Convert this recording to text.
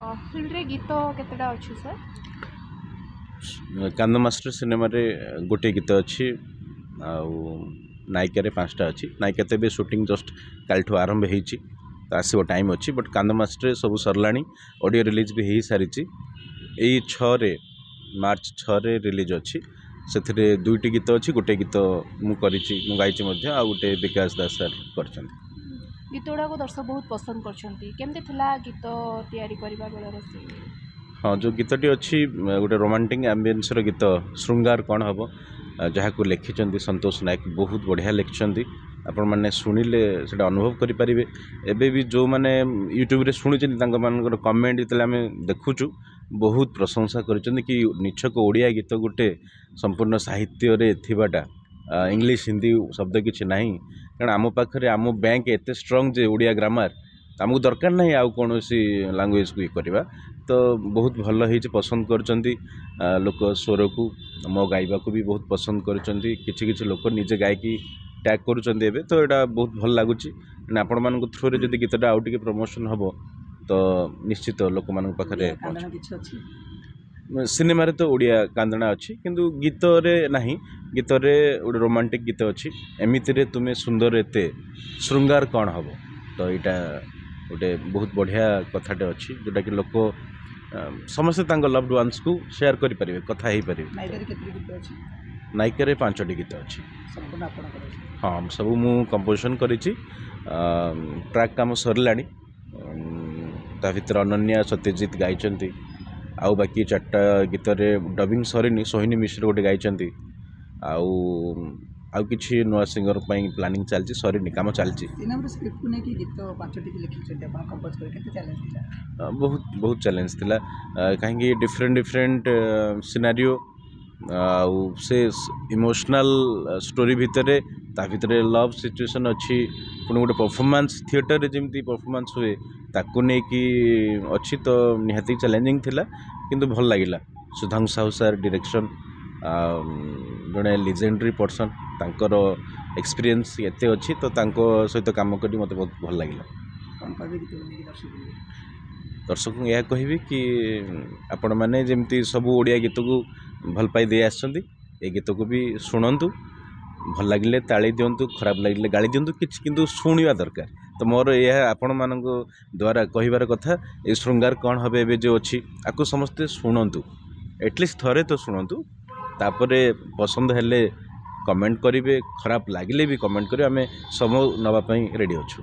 Film गीत केतेटा अच्छी sir? कांद master cinema रे गोटे गीत अच्छी नायिका 5टा अच्छी नायिका तो शूटिंग जस्ट कालठू आरंभ होती आसो टाइम अच्छी बट कांद मास्टर सब सरला ऑडियो रिलीज भी हो सारी यही 6 मार्च 6 रिलीज अच्छी से दुईटी गीत अच्छी गोटे गीत मुझे गाई आ गोटे विकास दास सर कर गीत गुड़ा दर्शक बहुत पसंद करमती गीत तैयारी करबा बेलर से? हाँ जो गीतटी अच्छी गोटे रोमांटिक एम्बियंस गीत श्रृंगार कौन हम जहाँ को लिखिं संतोष नायक बहुत बढ़िया लिखिं आपण मैंने शुणिले से अनुभव करें एबे भी जो मैंने यूट्यूब रे शुणी मान कमेंट जिते आम देखुचु बहुत प्रशंसा कर निछक ओडिया गीत गोटे संपूर्ण साहित्य रे थिबाटा इंग्लिश हिंदी शब्द किसी ना कारण आम पाखे आम बैंक एत स्ट्रंग जे ओडिया ग्रामर आमको दरकार ना आउ कौन लांगुएज को करवा तो बहुत भल हो पसंद कर लोक स्वर को मो गायबा को भी बहुत पसंद कर लोक निजे गायकी टैग करुँचे तो यहाँ बहुत भल लगुच आपण मान थ्रू जब गीतटा आउ टे प्रमोशन हम तो निश्चित लोक मान पाखे सिनेमा रे तो ओडिया कांदना अच्छी किंतु गीत रे नहीं गीत रे गोटे रोमांटिक गीत अच्छी एमिति रे तुम्हें सुंदर एते श्रृंगार कौन हम तो यहाँ गोटे बहुत बढ़िया कथाटे अच्छी जोटा कि लोक समस्ते लव्ड वान्स को शेयर करें कथा हो पारे। नायिका 5टी गीत अच्छी हाँ सब मु कंपोजिशन करी ट्रैक काम सरला भर अनन्या सत्यजित गाई आउ बाकी 4टा गीत डबिंग सरीनी सोहिनी मिश्र गोटे गाई आउ किसी नुआ सिंगर प्लानिंग चलती सरीनी कम चलती बहुत बहुत चैलेंज थिला कहीं डिफरेंट डिफरेंट सिनारियो आउ से इमोशनल स्टोरी भितर ता भितर लव सिचुएशन अच्छी पुणी गोटे परफॉर्मेंस थिएटर रे जमी परफॉर्मेंस हुए ताकू नहीं अच्छी तो निहाती चैलेंजिंग थिला किंतु भल लगिला सुधांशु साहू सर डायरेक्शन जड़े लिजेंडरी पर्सन तांकर एक्सपीरियंस एते अच्छी तो तांको सहित काम करी मत बहुत भल लगिला। दर्शक को यह कहि कि आपण मैंने जमती सब ओडिया गीत को भल पाई दे आछंती ए गीत को भी शुणु भल लगे ताली दिंतु खराब लगे गाड़ी दिंतु किंतु शुणा दरकार तो मोर यह आपण मान द्वारा कहबार कथा ये श्रृंगार कौन हम ए जो अच्छी आपको समस्ते शुणु एटलिस्ट थरे तो शुणु तापर पसंद हेले कमेंट करेंगे खराब लगे भी कमेंट करेंगे आम सब नापी रेडी अच्छु।